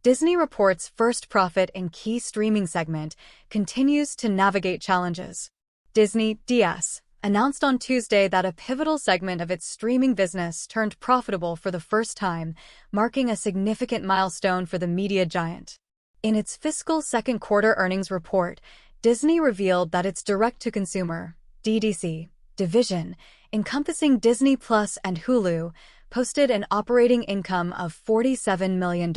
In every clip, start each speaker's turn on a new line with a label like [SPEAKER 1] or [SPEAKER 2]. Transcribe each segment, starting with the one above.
[SPEAKER 1] Disney reports first profit in key streaming segment continues to navigate challenges. Disney DS announced on Tuesday that a pivotal segment of its streaming business turned profitable for the first time, marking a significant milestone for the media giant. In its fiscal second quarter earnings report, Disney revealed that its direct-to-consumer (DTC) division, encompassing Disney Plus and Hulu, posted an operating income of $47 million.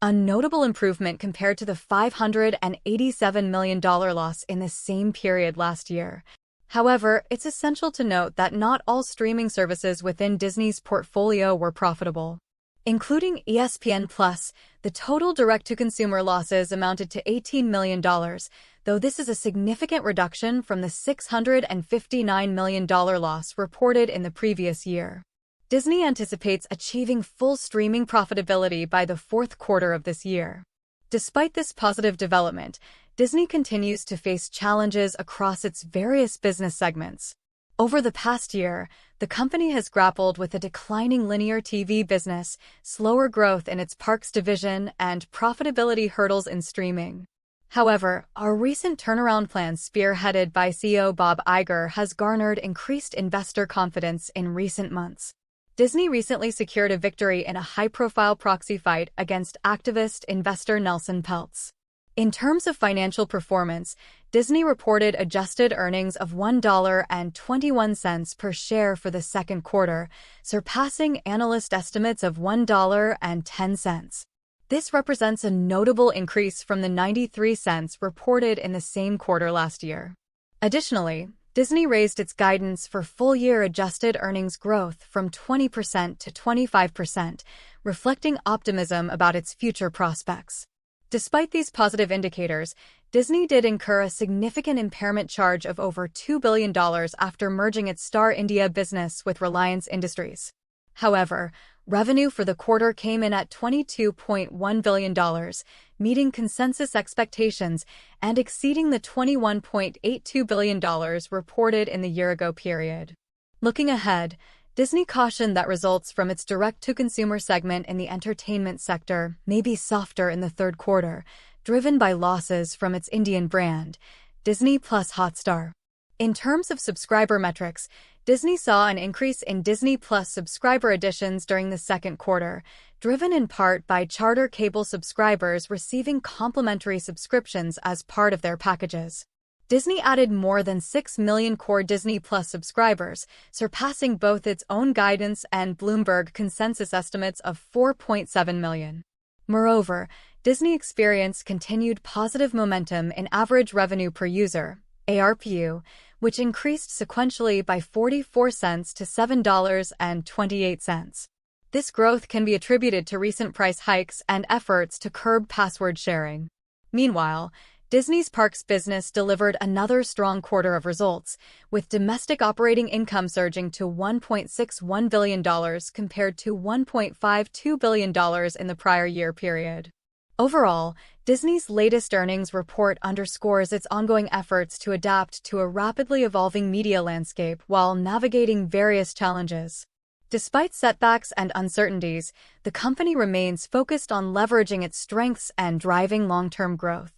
[SPEAKER 1] A notable improvement compared to the $587 million loss in the same period last year. However, it's essential to note that not all streaming services within Disney's portfolio were profitable. Including ESPN+, the total direct-to-consumer losses amounted to $18 million, though this is a significant reduction from the $659 million loss reported in the previous year. Disney anticipates achieving full streaming profitability by the fourth quarter of this year. Despite this positive development, Disney continues to face challenges across its various business segments. Over the past year, the company has grappled with a declining linear TV business, slower growth in its parks division, and profitability hurdles in streaming. However, a recent turnaround plan spearheaded by CEO Bob Iger has garnered increased investor confidence in recent months. Disney recently secured a victory in a high-profile proxy fight against activist investor Nelson Peltz. In terms of financial performance, Disney reported adjusted earnings of $1.21 per share for the second quarter, surpassing analyst estimates of $1.10. This represents a notable increase from the 93 cents reported in the same quarter last year. Additionally, Disney raised its guidance for full-year adjusted earnings growth from 20% to 25%, reflecting optimism about its future prospects. Despite these positive indicators, Disney did incur a significant impairment charge of over $2 billion after merging its Star India business with Reliance Industries. However, revenue for the quarter came in at $22.1 billion, meeting consensus expectations and exceeding the $21.82 billion reported in the year-ago period. Looking ahead, Disney cautioned that results from its direct-to-consumer segment in the entertainment sector may be softer in the third quarter, driven by losses from its Indian brand, Disney Plus Hotstar. In terms of subscriber metrics, Disney saw an increase in Disney Plus subscriber additions during the second quarter, driven in part by charter cable subscribers receiving complimentary subscriptions as part of their packages. Disney added more than 6 million core Disney Plus subscribers, surpassing both its own guidance and Bloomberg consensus estimates of 4.7 million. Moreover, Disney experienced continued positive momentum in average revenue per user, ARPU, which increased sequentially by 44 cents to $7.28. This growth can be attributed to recent price hikes and efforts to curb password sharing. Meanwhile, Disney's parks business delivered another strong quarter of results, with domestic operating income surging to $1.61 billion compared to $1.52 billion in the prior year period. Overall, Disney's latest earnings report underscores its ongoing efforts to adapt to a rapidly evolving media landscape while navigating various challenges. Despite setbacks and uncertainties, the company remains focused on leveraging its strengths and driving long-term growth.